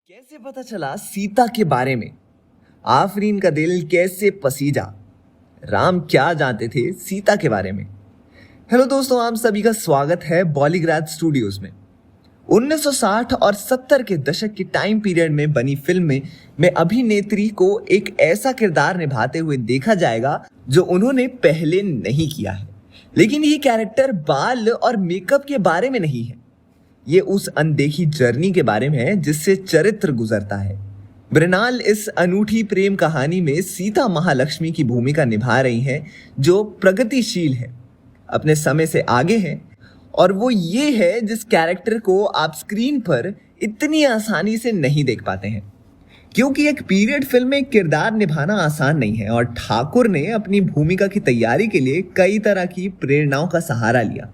कैसे पता चला सीता के बारे में? आफरीन का दिल कैसे पसीजा? राम क्या जानते थे सीता के बारे में? हेलो दोस्तों, आप सभी का स्वागत है बॉलीग्राज स्टूडियोज में। 1960 और 70 के दशक के टाइम पीरियड में बनी फिल्म में अभिनेत्री को एक ऐसा किरदार निभाते हुए देखा जाएगा जो उन्होंने पहले नहीं किया है। लेकिन ये कैरेक्टर बाल और मेकअप के बारे में नहीं है, ये उस अनदेखी जर्नी के बारे में है जिससे चरित्र गुजरता है। मृणाल इस अनूठी प्रेम कहानी में सीता महालक्ष्मी की भूमिका निभा रही हैं, जो प्रगतिशील है, अपने समय से आगे है, और वो ये है जिस कैरेक्टर को आप स्क्रीन पर इतनी आसानी से नहीं देख पाते हैं। क्योंकि एक पीरियड फिल्म में किरदार निभाना आसान नहीं है और ठाकुर ने अपनी भूमिका की तैयारी के लिए कई तरह की प्रेरणाओं का सहारा लिया।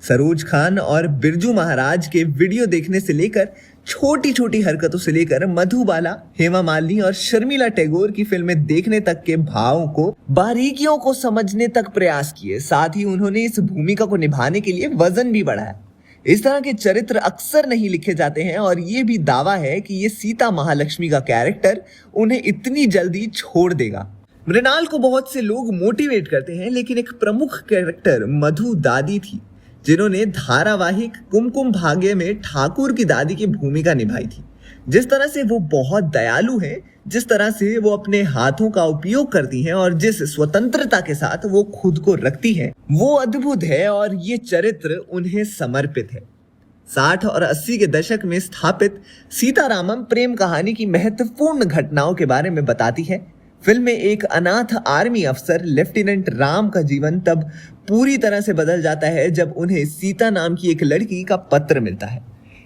सरोज खान और बिरजू महाराज के वीडियो देखने से लेकर छोटी छोटी हरकतों से लेकर मधुबाला, हेमा मालिनी और शर्मिला टैगोर की फिल्में देखने तक के भावों को, बारीकियों को समझने तक प्रयास किए। साथ ही उन्होंने इस भूमिका को निभाने के लिए वजन भी बढ़ाया। इस तरह के चरित्र अक्सर नहीं लिखे जाते हैं और ये भी दावा है कि ये सीता महालक्ष्मी का कैरेक्टर उन्हें इतनी जल्दी छोड़ देगा। मृणाल को बहुत से लोग मोटिवेट करते हैं, लेकिन एक प्रमुख कैरेक्टर मधु दादी थी, जिन्होंने धारावाहिक कुमकुम भाग्य में ठाकुर की दादी की भूमिका निभाई थी। जिस तरह से वो बहुत दयालु हैं, जिस तरह से वो अपने हाथों का उपयोग करती हैं और जिस स्वतंत्रता के साथ वो खुद को रखती हैं, वो अद्भुत है और ये चरित्र उन्हें समर्पित है। 60 और 80 के दशक में स्थापित सीतारामम प्रेम कहानी की महत्वपूर्ण घटनाओं के बारे में बताती है। फिल्म में एक अनाथ आर्मी अफसर लेफ्टिनेंट राम का जीवन तब पूरी तरह से बदल जाता है जब उन्हें सीता नाम की एक लड़की का पत्र मिलता है।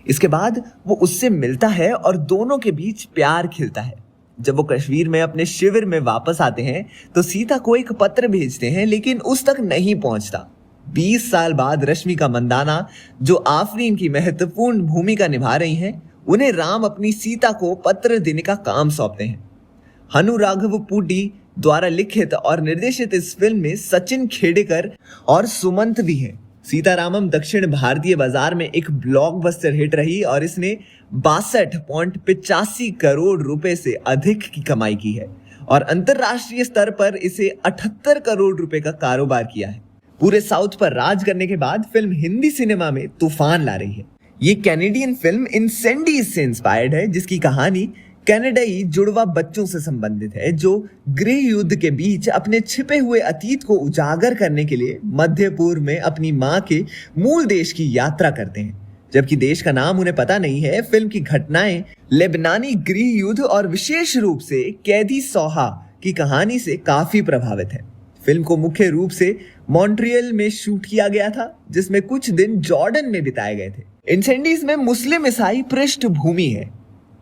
इसके बाद वो उससे मिलता है और दोनों के बीच प्यार खिलता है। जब वो कश्मीर में अपने शिविर में वापस आते हैं तो सीता को एक पत्र भेजते हैं, लेकिन उस तक नहीं पहुंचता। 20 साल बाद रश्मिका मंदाना, जो आफरीन की महत्वपूर्ण भूमिका निभा रही हैं, उन्हें राम अपनी सीता को पत्र देने का काम सौंपते हैं। हनुराघव पूडी द्वारा लिखित और निर्देशित इस फिल्म में सचिन खेडेकर और सुमंत भी हैं। सीतारामम दक्षिण भारतीय बाजार में एक ब्लॉकबस्टर हिट रही और इसने 62.85 करोड़ रुपए से अधिक की कमाई की है और अंतरराष्ट्रीय स्तर पर इसे 78 करोड़ रुपए का कारोबार किया है। पूरे साउथ पर राज करने के बाद फिल्म हिंदी सिनेमा में तूफान ला रही है। ये कैनेडियन फिल्म इंसेंडीज से इंस्पायर्ड है, जिसकी कहानी कनाडाई जुड़वा बच्चों से संबंधित है, जो गृह युद्ध के बीच अपने छिपे हुए अतीत को उजागर करने के लिए मध्य पूर्व में अपनी मां के मूल देश की यात्रा करते हैं। जबकि देश का नाम उन्हें पता नहीं है, फिल्म की घटनाएं लेबनानी गृह युद्ध और विशेष रूप से कैदी सोहा की कहानी से काफी प्रभावित है। फिल्म को मुख्य रूप से मॉन्ट्रियल में शूट किया गया था, जिसमें कुछ दिन जॉर्डन में बिताए गए थे। इंसेंडीज में मुस्लिम ईसाई पृष्ठभूमि है।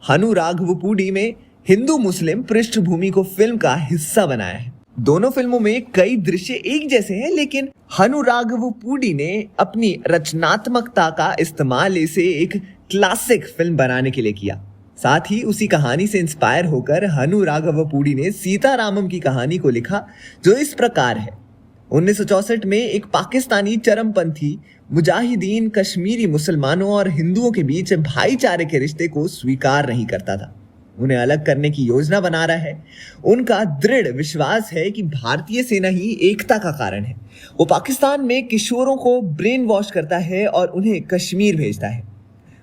हनुराघवपुडी में हिंदू मुस्लिम पृष्ठभूमि को फिल्म का हिस्सा बनाया है। दोनों फिल्मों में कई दृश्य एक जैसे हैं, लेकिन हनुराघवपुडी ने अपनी रचनात्मकता का इस्तेमाल इसे एक क्लासिक फिल्म बनाने के लिए किया। साथ ही उसी कहानी से इंस्पायर होकर हनुराघवपुडी ने सीतारामम की कहानी को लिखा, जो इस प्रकार है। 1964 में एक पाकिस्तानी चरमपंथी मुजाहिदीन कश्मीरी मुसलमानों और हिंदुओं के बीच भाईचारे के रिश्ते को स्वीकार नहीं करता था। उन्हें अलग करने की योजना बना रहा है। उनका दृढ़ विश्वास है कि भारतीय सेना ही एकता का कारण है। वो पाकिस्तान में किशोरों को ब्रेन वॉश करता है और उन्हें कश्मीर भेजता है।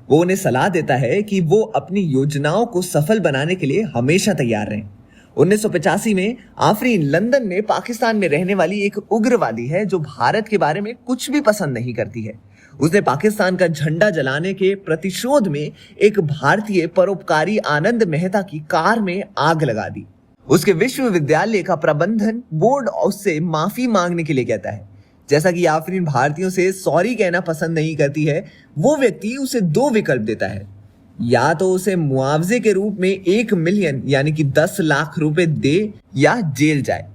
वो उन्हें सलाह देता है कि वो अपनी योजनाओं को सफल बनाने के लिए हमेशा तैयार रहें। 1985 में आफरीन लंदन में पाकिस्तान में रहने वाली एक उग्रवादी है, जो भारत के बारे में कुछ भी पसंद नहीं करती है। उसने पाकिस्तान का झंडा जलाने के प्रतिशोध में एक भारतीय परोपकारी आनंद मेहता की कार में आग लगा दी। उसके विश्वविद्यालय का प्रबंधन बोर्ड उससे माफी मांगने के लिए कहता है। जैसा कि आफरीन भारतीयों से सॉरी कहना पसंद नहीं करती है, वो व्यक्ति उसे 2 विकल्प देता है। या तो उसे मुआवजे के रूप में 1 मिलियन यानी कि 10 लाख रुपए दे या जेल जाए।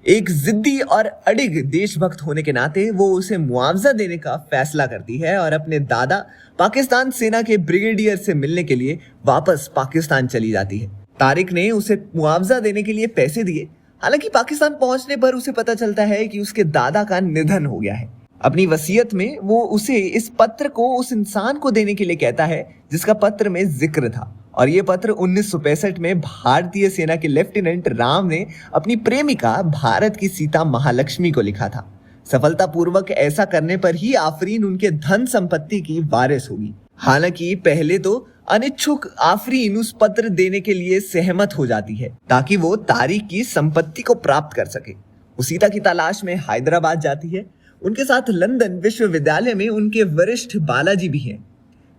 एक जिद्दी और अडिग देशभक्त होने के नाते वो उसे मुआवजा देने का फैसला करती है और अपने दादा पाकिस्तान सेना के ब्रिगेडियर से मिलने के लिए वापस पाकिस्तान चली जाती है। तारिक ने उसे मुआवजा देने के लिए पैसे दिए। हालांकि पाकिस्तान पहुंचने पर उसे पता चलता है कि उसके दादा का निधन हो गया है। अपनी वसीयत में वो उसे इस पत्र को उस इंसान को देने के लिए कहता है जिसका पत्र में जिक्र था, और ये पत्र 1965 में भारतीय सेना के लेफ्टिनेंट राम ने अपनी प्रेमिका भारत की सीता महालक्ष्मी को लिखा था। सफलतापूर्वक ऐसा करने पर ही आफरीन उनके धन संपत्ति की वारिस होगी। हालांकि पहले तो अनिच्छुक आफरीन उस पत्र देने के लिए सहमत हो जाती है ताकि वो तारिक की संपत्ति को प्राप्त कर सके। वो सीता की तलाश में हैदराबाद जाती है। उनके साथ लंदन विश्वविद्यालय में उनके वरिष्ठ बालाजी भी हैं।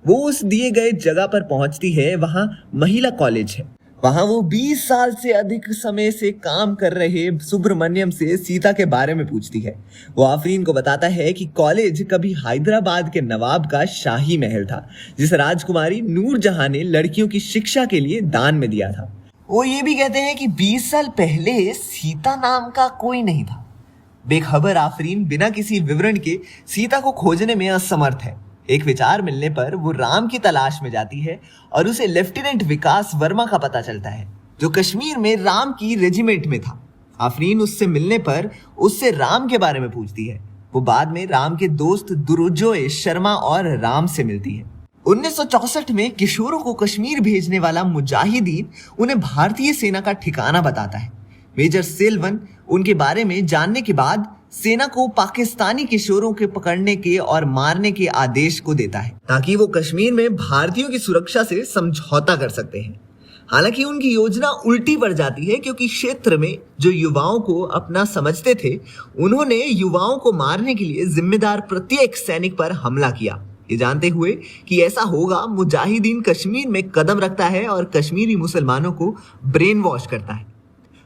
वो उस दिए गए जगह पर पहुंचती है, वहां महिला कॉलेज है। वहां वो 20 साल से अधिक समय से काम कर रहे सुब्रमण्यम से सीता के बारे में पूछती है। वो आफरीन को बताता है कि कॉलेज कभी हैदराबाद के नवाब का शाही महल था, जिसे राजकुमारी नूरजहां ने लड़कियों की शिक्षा के लिए दान में दिया था। वो ये भी कहते हैं कि 20 साल पहले सीता नाम का कोई नहीं था। बेखबर आफरीन बिना किसी विवरण के सीता को खोजने में असमर्थ है। एक विचार मिलने पर वो राम की तलाश में जाती है और उसे लेफ्टिनेंट विकास वर्मा का पता चलता है, जो कश्मीर में राम की रेजिमेंट में था। आफरीन उससे मिलने पर उससे राम के बारे में पूछती है। वो बाद में राम के दोस्त दुर्जोय शर्मा और राम से मिलती है। 1964 में किशोरों को कश्मीर भेजने वाला मुजाहिदीन उन्हें भारतीय सेना का ठिकाना बताता है। मेजर सेल्वन उनके बारे में जानने के बाद सेना को पाकिस्तानी किशोरों के पकड़ने के और मारने के आदेश को देता है ताकि वो कश्मीर में भारतीयों की सुरक्षा से समझौता कर सकते हैं। हालांकि उनकी योजना उल्टी पड़ जाती है, क्योंकि क्षेत्र में जो युवाओं को अपना समझते थे, उन्होंने युवाओं को मारने के लिए जिम्मेदार प्रत्येक सैनिक पर हमला किया। ये जानते हुए कि ऐसा होगा, मुजाहिदीन कश्मीर में कदम रखता है और कश्मीरी मुसलमानों को ब्रेन वॉश करता है।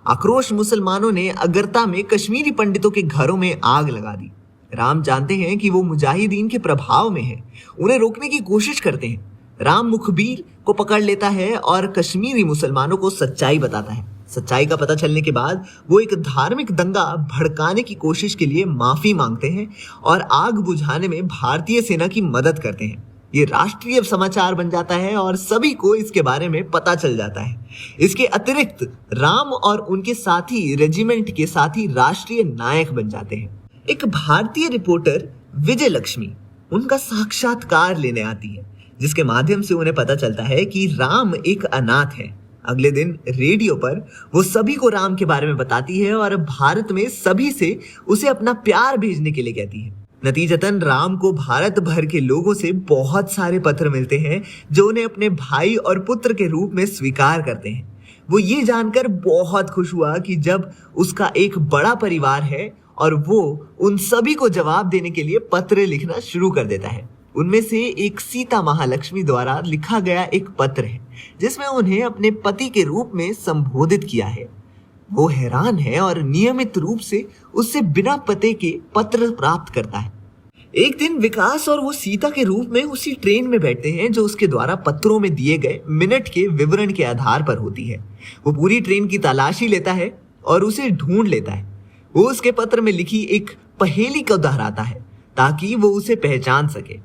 आक्रोश मुसलमानों ने अगरता में कश्मीरी पंडितों के घरों में आग लगा दी। राम जानते हैं कि वो मुजाहिदीन के प्रभाव में है, उन्हें रोकने की कोशिश करते हैं। राम मुखबिर को पकड़ लेता है और कश्मीरी मुसलमानों को सच्चाई बताता है। सच्चाई का पता चलने के बाद वो एक धार्मिक दंगा भड़काने की कोशिश के लिए माफी मांगते हैं और आग बुझाने में भारतीय सेना की मदद करते हैं। ये राष्ट्रीय समाचार बन जाता है और सभी को इसके बारे में पता चल जाता है। इसके अतिरिक्त राम और उनके साथी रेजिमेंट के साथी राष्ट्रीय नायक बन जाते हैं। एक भारतीय रिपोर्टर विजय लक्ष्मी उनका साक्षात्कार लेने आती है, जिसके माध्यम से उन्हें पता चलता है कि राम एक अनाथ है। अगले दिन रेडियो पर वो सभी को राम के बारे में बताती है और भारत में सभी से उसे अपना प्यार भेजने के लिए कहती है। नतीजतन राम को भारत भर के लोगों से बहुत सारे पत्र मिलते हैं, जो उन्हें अपने भाई और पुत्र के रूप में स्वीकार करते हैं। वो ये जानकर बहुत खुश हुआ कि जब उसका एक बड़ा परिवार है और वो उन सभी को जवाब देने के लिए पत्र लिखना शुरू कर देता है। उनमें से एक सीता महालक्ष्मी द्वारा लिखा गया एक पत्र है, जिसमें उन्हें अपने पति के रूप में संबोधित किया है। वो हैरान है और नियमित रूप से उससे बिना पते के पत्र प्राप्त करता है। एक दिन विकास और वो सीता के रूप में उसी ट्रेन में बैठते हैं, जो उसके द्वारा पत्रों में दिए गए मिनट के विवरण के आधार पर होती है। वो पूरी ट्रेन की तलाशी लेता है और उसे ढूंढ लेता है। वो उसके पत्र में लिखी एक पहेली को दोहराता है ताकि वो उसे पहचान सके।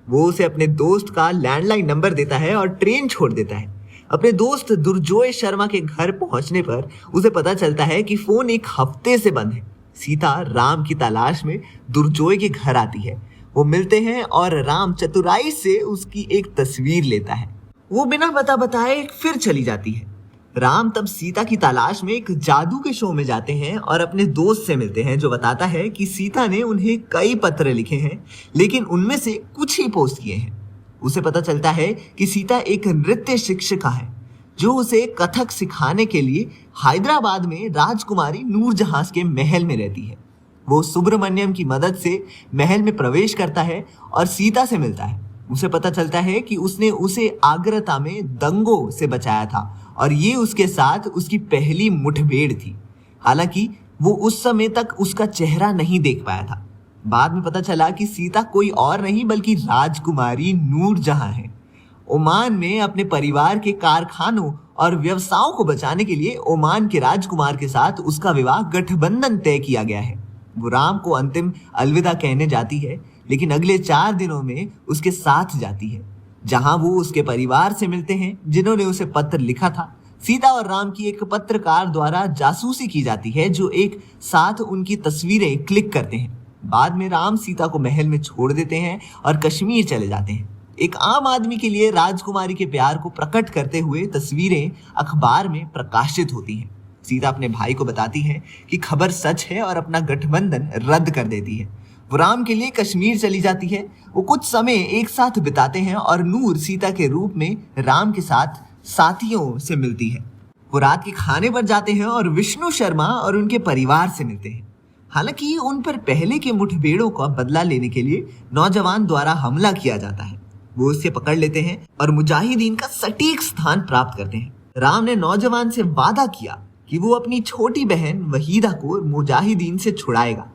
वो उसे अपने दोस्त का लैंडलाइन नंबर देता है और ट्रेन छोड़ देता है। अपने दोस्त दुर्जोय शर्मा के घर पहुंचने पर उसे पता चलता है कि फोन एक हफ्ते से बंद है। सीता राम की तलाश में दुर्जोय के घर आती है। वो मिलते हैं और राम चतुराई से उसकी एक तस्वीर लेता है। वो बिना पता बताए फिर चली जाती है। राम तब सीता की तलाश में एक जादू के शो में जाते हैं और अपने दोस्त से मिलते हैं, जो बताता है कि सीता ने उन्हें कई पत्र लिखे हैं, लेकिन उनमें से कुछ ही पोस्ट किए हैं। उसे पता चलता है कि सीता एक नृत्य शिक्षिका है, जो उसे कथक सिखाने के लिए हैदराबाद में राजकुमारी नूरजहां के महल में रहती है। वो सुब्रमण्यम की मदद से महल में प्रवेश करता है और सीता से मिलता है। उसे पता चलता है कि उसने उसे आगरता में दंगों से बचाया था और ये उसके साथ उसकी पहली मुठभेड़ थी। हालांकि वो उस समय तक उसका चेहरा नहीं देख पाया था। बाद में पता चला कि सीता कोई और नहीं बल्कि राजकुमारी नूरजहां है। ओमान में अपने परिवार के कारखानों और व्यवसायों को बचाने के लिए ओमान के राजकुमार के साथ उसका विवाह गठबंधन तय किया गया है। वो राम को अंतिम अलविदा कहने जाती है, लेकिन अगले 4 दिनों में उसके साथ जाती है, जहां वो उसके परिवार से मिलते हैं, जिन्होंने उसे पत्र लिखा था। सीता और राम की एक पत्रकार द्वारा जासूसी की जाती है, जो एक साथ उनकी तस्वीरें क्लिक करते हैं। बाद में राम सीता को महल में छोड़ देते हैं और कश्मीर चले जाते हैं। एक आम आदमी के लिए राजकुमारी के प्यार को प्रकट करते हुए तस्वीरें अखबार में प्रकाशित होती हैं। सीता अपने भाई को बताती है कि खबर सच है और अपना गठबंधन रद्द कर देती है। वो राम के लिए कश्मीर चली जाती है। वो कुछ समय एक साथ बिताते हैं और नूर सीता के रूप में राम के साथ साथियों से मिलती है। वो रात के खाने पर जाते हैं और विष्णु शर्मा और उनके परिवार से मिलते हैं। हालांकि उन पर पहले के मुठभेड़ों का बदला लेने के लिए नौजवान द्वारा हमला किया जाता है। वो उसे पकड़ लेते हैं और मुजाहिदीन का सटीक स्थान प्राप्त करते हैं। राम ने नौजवान से वादा किया कि वो अपनी छोटी बहन वहीदा को मुजाहिदीन से छुड़ाएगा।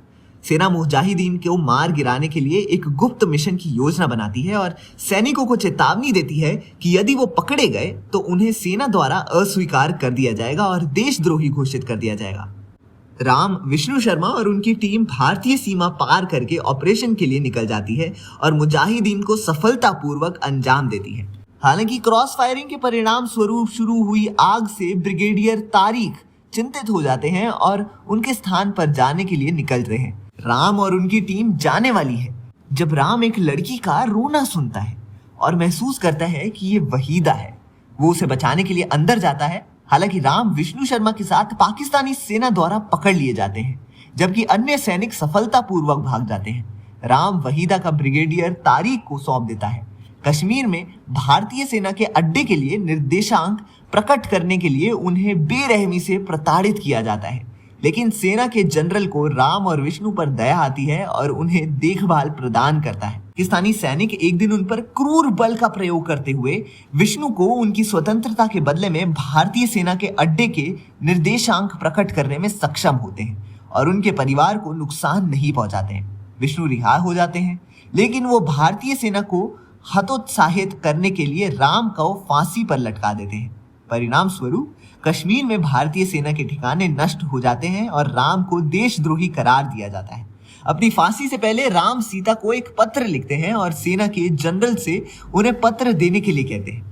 सेना मुजाहिदीन को मार गिराने के लिए एक गुप्त मिशन की योजना बनाती है और सैनिकों को चेतावनी देती है कि यदि वो पकड़े गए तो उन्हें सेना द्वारा अस्वीकार कर दिया जाएगा और देशद्रोही घोषित कर दिया जाएगा। राम, विष्णु शर्मा और उनकी टीम भारतीय सीमा पार करके ऑपरेशन के लिए निकल जाती है और मुजाहिदीन को सफलतापूर्वक अंजाम देती है। हालांकि क्रॉस फायरिंग के परिणाम स्वरूप शुरू हुई आग से ब्रिगेडियर तारिक चिंतित हो जाते हैं और उनके स्थान पर जाने के लिए निकल रहे हैं। राम और उनकी टीम जाने वाली है जब राम एक लड़की का रोना सुनता है और महसूस करता है कि ये वहीदा है। वो उसे बचाने के लिए अंदर जाता है। हालांकि राम विष्णु शर्मा के साथ पाकिस्तानी सेना द्वारा पकड़ लिए जाते हैं, जबकि अन्य सैनिक सफलतापूर्वक भाग जाते हैं। राम वहीदा का ब्रिगेडियर तारिक को सौंप देता है। कश्मीर में भारतीय सेना के अड्डे के लिए निर्देशांक प्रकट करने के लिए उन्हें बेरहमी से प्रताड़ित किया जाता है, लेकिन सेना के जनरल को राम और विष्णु पर दया आती है और उन्हें देखभाल प्रदान करता है। पाकिस्तानी सैनिक एक दिन उन पर क्रूर बल का प्रयोग करते हुए विष्णु को उनकी स्वतंत्रता के बदले में भारतीय सेना के अड्डे के निर्देशांक प्रकट करने में सक्षम होते हैं और उनके परिवार को नुकसान नहीं पहुंचाते हैं। विष्णु रिहा हो जाते हैं, लेकिन वो भारतीय सेना को हतोत्साहित करने के लिए राम को फांसी पर लटका देते हैं। परिणाम स्वरूप कश्मीर में भारतीय सेना के ठिकाने नष्ट हो जाते हैं और राम को देशद्रोही करार दिया जाता है। अपनी फांसी से पहले राम सीता को एक पत्र लिखते हैं और सेना के जनरल से उन्हें पत्र देने के लिए कहते हैं।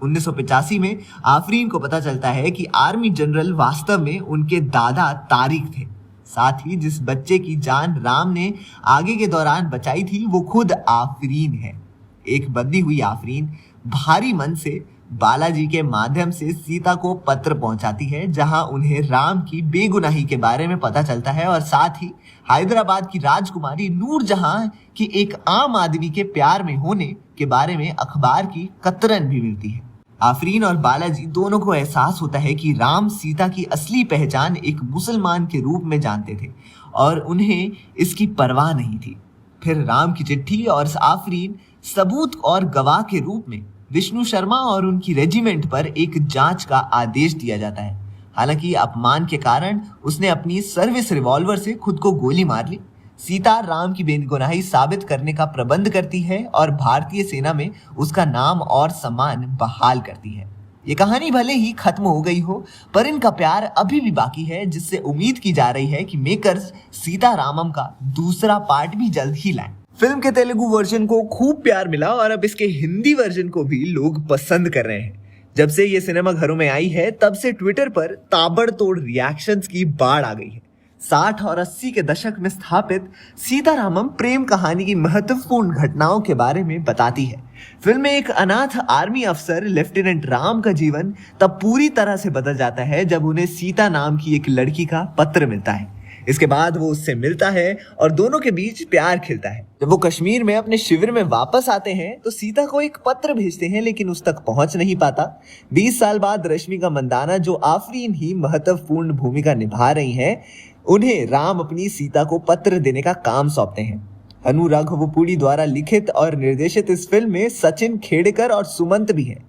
1985 में आफरीन को पता चलता है कि आर्मी जनरल वास्तव में उनके दादा तारिक थे। साथ ही जिस बच्चे की जान राम ने आगे के दौरान बचाई थी वो खुद आफरीन है। एक बंदी हुई आफरीन भारी मन से बालाजी के माध्यम से सीता को पत्र पहुंचाती है, जहां उन्हें राम की बेगुनाही के बारे में पता चलता है और साथ ही हैदराबाद की राजकुमारी नूरजहां की एक आम आदमी के प्यार में होने के बारे में अखबार की कतरन भी मिलती है। आफरीन और बालाजी दोनों को एहसास होता है कि राम सीता की असली पहचान एक मुसलमान के रूप में जानते थे और उन्हें इसकी परवाह नहीं थी। फिर राम की चिट्ठी और आफरीन सबूत और गवाह के रूप में विष्णु शर्मा और उनकी रेजिमेंट पर एक जांच का आदेश दिया जाता है। हालांकि अपमान के कारण उसने अपनी सर्विस रिवॉल्वर से खुद को गोली मार ली। सीता राम की बेगुनाही साबित करने का प्रबंध करती है और भारतीय सेना में उसका नाम और सम्मान बहाल करती है। ये कहानी भले ही खत्म हो गई हो, पर इनका प्यार अभी भी बाकी है, जिससे उम्मीद की जा रही है कि मेकर्स सीता रामम का दूसरा पार्ट भी जल्द ही लाएं। फिल्म के तेलुगु वर्जन को खूब प्यार मिला और अब इसके हिंदी वर्जन को भी लोग पसंद कर रहे हैं। जब से ये सिनेमा घरों में आई है तब से ट्विटर पर ताबड़तोड़ रिएक्शंस की बाढ़ आ गई है। 60 और 80 के दशक में स्थापित सीतारामम प्रेम कहानी की महत्वपूर्ण घटनाओं के बारे में बताती है। फिल्म में एक अनाथ आर्मी अफसर लेफ्टिनेंट राम का जीवन तब पूरी तरह से बदल जाता है जब उन्हें सीता नाम की एक लड़की का पत्र मिलता है। इसके बाद वो उससे मिलता है और दोनों के बीच प्यार खिलता है। जब वो कश्मीर में अपने शिविर में वापस आते हैं तो सीता को एक पत्र भेजते हैं, लेकिन उस तक पहुंच नहीं पाता। 20 साल बाद रश्मिका मंदाना, जो आफरीन ही महत्वपूर्ण भूमिका निभा रही हैं, उन्हें राम अपनी सीता को पत्र देने का काम सौंपते हैं। अनु राघवपुड़ी द्वारा लिखित और निर्देशित इस फिल्म में सचिन खेड़कर और सुमंत भी हैं।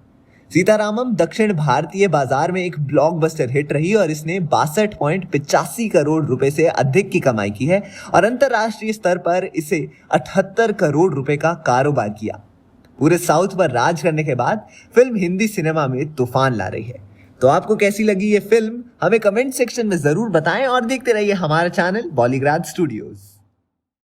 सीतारामम दक्षिण भारतीय बाजार में एक ब्लॉकबस्टर हिट रही और इसने 62.85 करोड़ रुपए से अधिक की कमाई की है और अंतरराष्ट्रीय स्तर पर इसे 78 करोड़ रुपए का कारोबार किया। पूरे साउथ पर राज करने के बाद फिल्म हिंदी सिनेमा में तूफान ला रही है। तो आपको कैसी लगी ये फिल्म हमें कमेंट सेक्शन में जरूर बताएं और देखते रहिए हमारा चैनल बॉलीग्राड स्टूडियोज।